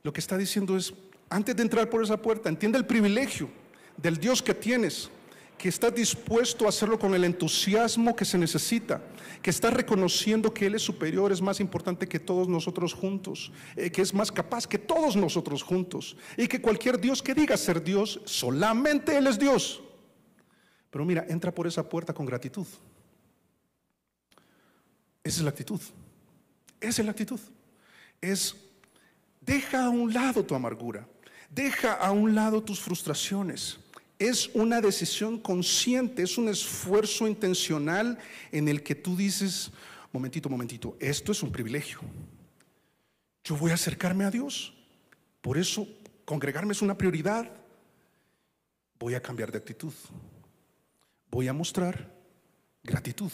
lo que está diciendo es, antes de entrar por esa puerta, entiende el privilegio del Dios que tienes, que está dispuesto a hacerlo con el entusiasmo que se necesita, que está reconociendo que Él es superior, es más importante que todos nosotros juntos, que es más capaz que todos nosotros juntos, y que cualquier Dios que diga ser Dios, solamente Él es Dios. Pero mira, entra por esa puerta con gratitud. Esa es la actitud. Esa es la actitud. Deja a un lado tu amargura, deja a un lado tus frustraciones. Es una decisión consciente, es un esfuerzo intencional en el que tú dices, momentito, esto es un privilegio. Yo voy a acercarme a Dios. Por eso Congregarme es una prioridad. Voy a cambiar de actitud. Voy a mostrar gratitud.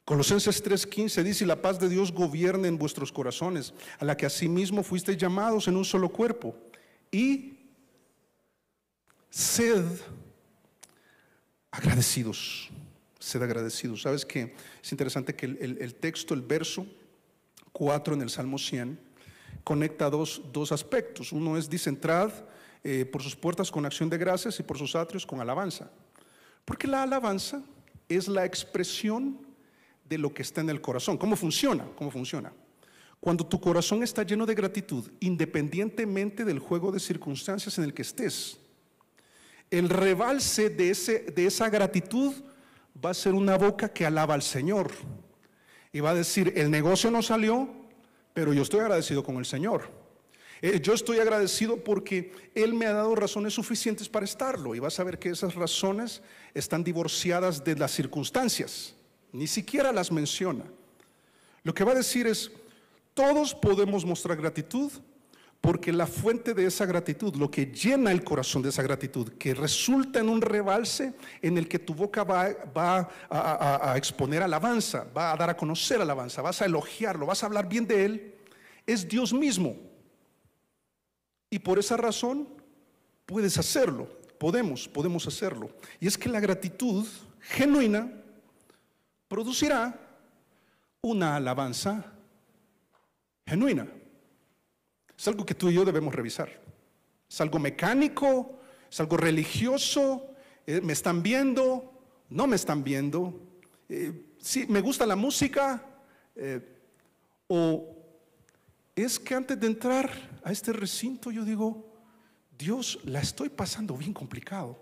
Colosenses 3:15 dice: y la paz de Dios gobierne en vuestros corazones, a la que asimismo fuisteis llamados en un solo cuerpo, y sed agradecidos. Sed agradecidos. ¿Sabes qué? Es interesante que el texto, el verso 4 en el Salmo 100, conecta dos aspectos. Uno es: dice, entrad por sus puertas con acción de gracias y por sus atrios con alabanza. Porque la alabanza es la expresión de lo que está en el corazón. ¿Cómo funciona? Cuando tu corazón está lleno de gratitud, independientemente del juego de circunstancias en el que estés, el rebalse de esa gratitud va a ser una boca que alaba al Señor y va a decir: el negocio no salió, pero yo estoy agradecido con el Señor. Yo estoy agradecido porque Él me ha dado razones suficientes para estarlo. Y vas a ver que esas razones están divorciadas de las circunstancias. Ni siquiera las menciona. Lo que va a decir es: todos podemos mostrar gratitud, porque la fuente de esa gratitud, lo que llena el corazón de esa gratitud, que resulta en un rebalse en el que tu boca va a exponer alabanza, va a dar a conocer alabanza, vas a elogiarlo, vas a hablar bien de Él, es Dios mismo. Y por esa razón puedes hacerlo, podemos hacerlo. Y es que la gratitud genuina producirá una alabanza genuina. Es algo que tú y yo debemos revisar. Es algo mecánico, es algo religioso. ¿Me están viendo? ¿No me están viendo? ¿Sí, me gusta la música? ¿O es que antes de entrar a este recinto yo digo: Dios, la estoy pasando bien complicado,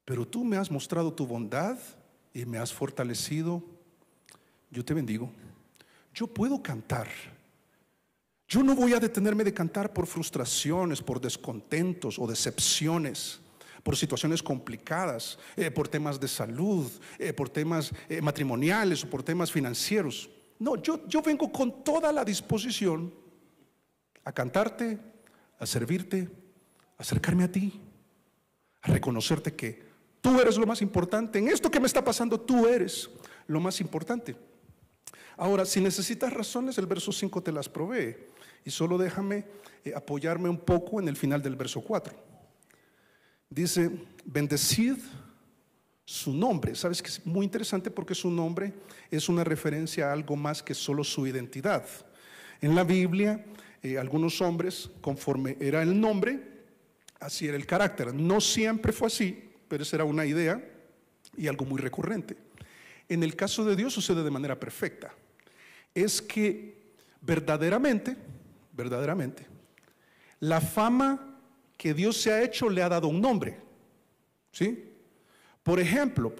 pero tú me has mostrado tu bondad y me has fortalecido? Yo te bendigo. Yo puedo cantar. Yo no voy a detenerme de cantar por frustraciones, por descontentos o decepciones, por situaciones complicadas, por temas de salud, por temas matrimoniales o por temas financieros. No, yo vengo con toda la disposición a cantarte, a servirte, a acercarme a ti, a reconocerte que tú eres lo más importante. En esto que me está pasando, tú eres lo más importante. Ahora, si necesitas razones, el verso 5 te las provee. Y solo déjame apoyarme un poco en el final del verso 4. Dice: bendecid su nombre. Sabes que es muy interesante porque su nombre es una referencia a algo más que solo su identidad. En la Biblia, algunos hombres, conforme era el nombre, así era el carácter. No siempre fue así, pero esa era una idea y algo muy recurrente. En el caso de Dios sucede de manera perfecta. Es que verdaderamente, la fama que Dios se ha hecho le ha dado un nombre. ¿Sí? Por ejemplo,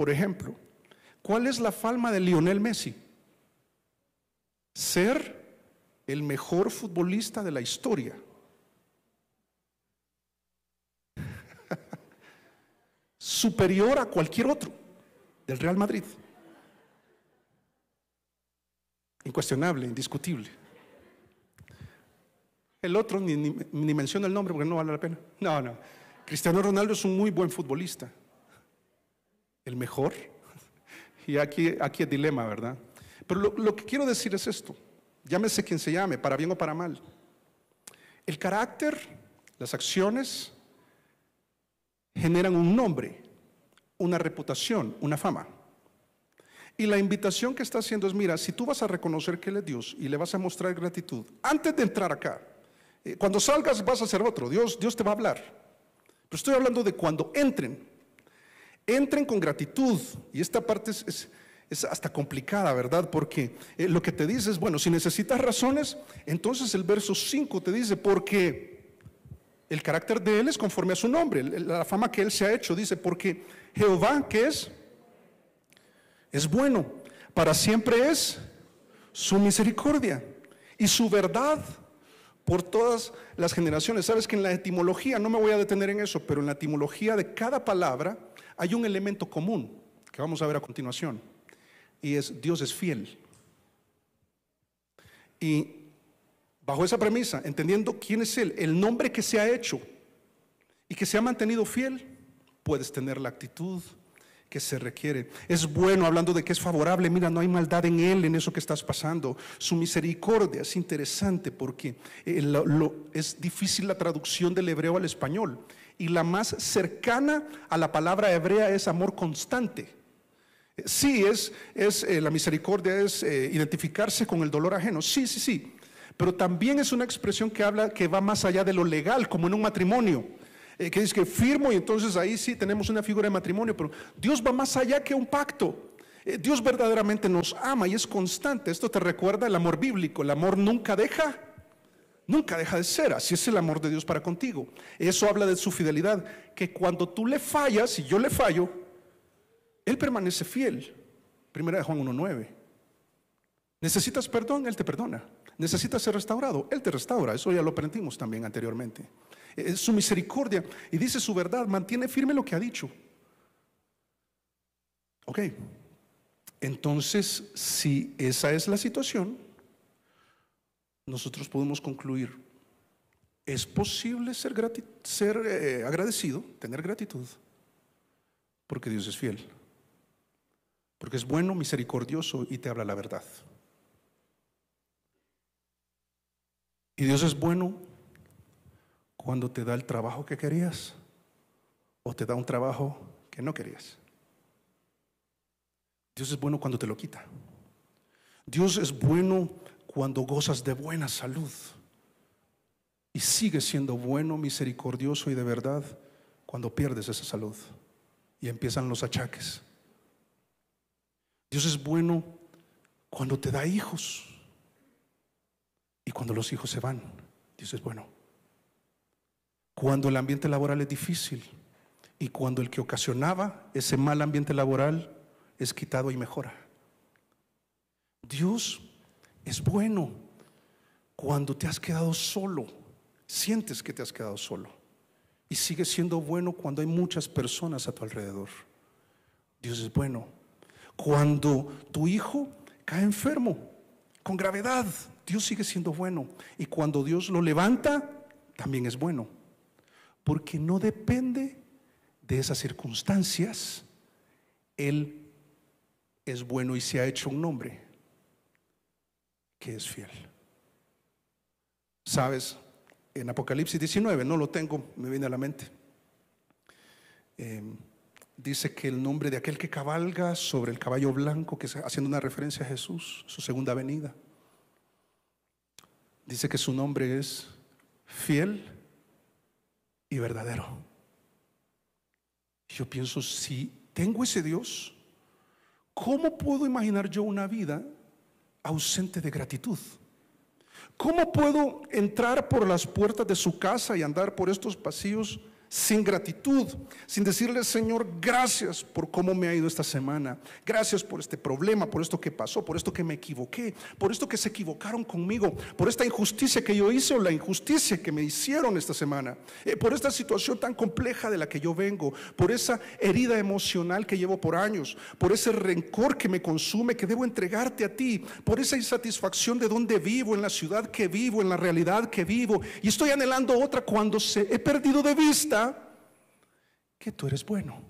¿cuál es la fama de Lionel Messi? Ser el mejor futbolista de la historia. Superior a cualquier otro del Real Madrid. Incuestionable, indiscutible. El otro ni menciona el nombre porque no vale la pena. No. Cristiano Ronaldo es un muy buen futbolista. ¿El mejor? Y aquí es dilema, ¿verdad? Pero lo que quiero decir es esto. Llámese quien se llame, para bien o para mal. El carácter, las acciones generan un nombre, una reputación, una fama. Y la invitación que está haciendo es: mira, si tú vas a reconocer que Él es Dios y le vas a mostrar gratitud antes de entrar acá, cuando salgas vas a hacer otro, Dios te va a hablar. Pero estoy hablando de cuando entren con gratitud. Y esta parte es hasta complicada, ¿verdad? Porque lo que te dice es: bueno, si necesitas razones, entonces el verso 5 te dice: porque el carácter de Él es conforme a su nombre, la fama que Él se ha hecho. Dice: porque Jehová, ¿qué es? Es bueno, para siempre es su misericordia y su verdad por todas las generaciones. Sabes que en la etimología, no me voy a detener en eso, pero en la etimología de cada palabra hay un elemento común que vamos a ver a continuación, y es: Dios es fiel. Y Bajo esa premisa, entendiendo quién es Él, el nombre que se ha hecho y que se ha mantenido fiel, puedes tener la actitud que se requiere. Es bueno, hablando de que es favorable, mira, no hay maldad en Él, en eso que estás pasando. Su misericordia es interesante porque es difícil la traducción del hebreo al español, y la más cercana a la palabra hebrea es amor constante. Sí, la misericordia es identificarse con el dolor ajeno, sí, pero también es una expresión que habla, que va más allá de lo legal, como en un matrimonio. Que dice que firmo, y entonces ahí sí tenemos una figura de matrimonio, pero Dios va más allá que un pacto. Dios verdaderamente nos ama y es constante. Esto te recuerda el amor bíblico. El amor nunca deja de ser. Así es el amor de Dios para contigo. Eso habla de su fidelidad, que cuando tú le fallas y yo le fallo, Él permanece fiel. Primera de Juan 1:9. Necesitas perdón, Él te perdona. Necesitas ser restaurado, Él te restaura. Eso ya lo aprendimos también anteriormente. Es su misericordia, y dice su verdad, mantiene firme lo que ha dicho. Ok, entonces, si esa es la situación, nosotros podemos concluir: es posible ser agradecido, tener gratitud, porque Dios es fiel, porque es bueno, misericordioso y te habla la verdad. Y Dios es bueno cuando te da el trabajo que querías o te da un trabajo que no querías. Dios es bueno cuando te lo quita. Dios es bueno cuando gozas de buena salud, y sigue siendo bueno, misericordioso y de verdad cuando pierdes esa salud y empiezan los achaques. Dios es bueno cuando te da hijos, y cuando los hijos se van, Dios es bueno. Cuando el ambiente laboral es difícil y cuando el que ocasionaba ese mal ambiente laboral es quitado y mejora. Dios es bueno cuando te has quedado solo, sientes que te has quedado solo, y sigue siendo bueno cuando hay muchas personas a tu alrededor. Dios es bueno cuando tu hijo cae enfermo con gravedad. Dios sigue siendo bueno, y cuando Dios lo levanta también es bueno, porque no depende de esas circunstancias. Él es bueno y se ha hecho un nombre que es fiel. Sabes, en Apocalipsis 19, no lo tengo, me viene a la mente, dice que el nombre de aquel que cabalga sobre el caballo blanco, que es haciendo una referencia a Jesús, su segunda venida, dice que su nombre es fiel y verdadero. Yo pienso, si tengo ese Dios, ¿cómo puedo imaginar yo una vida ausente de gratitud? ¿Cómo puedo entrar por las puertas de su casa y andar por estos pasillos sin gratitud, sin decirle: Señor, gracias por cómo me ha ido esta semana, gracias por este problema, por esto que pasó, por esto que me equivoqué, por esto que se equivocaron conmigo, por esta injusticia que yo hice o la injusticia que me hicieron esta semana, por esta situación tan compleja de la que yo vengo, por esa herida emocional que llevo por años, por ese rencor que me consume, que debo entregarte a ti, por esa insatisfacción de donde vivo, en la ciudad que vivo, en la realidad que vivo, y estoy anhelando otra cuando he perdido de vista que tú eres bueno.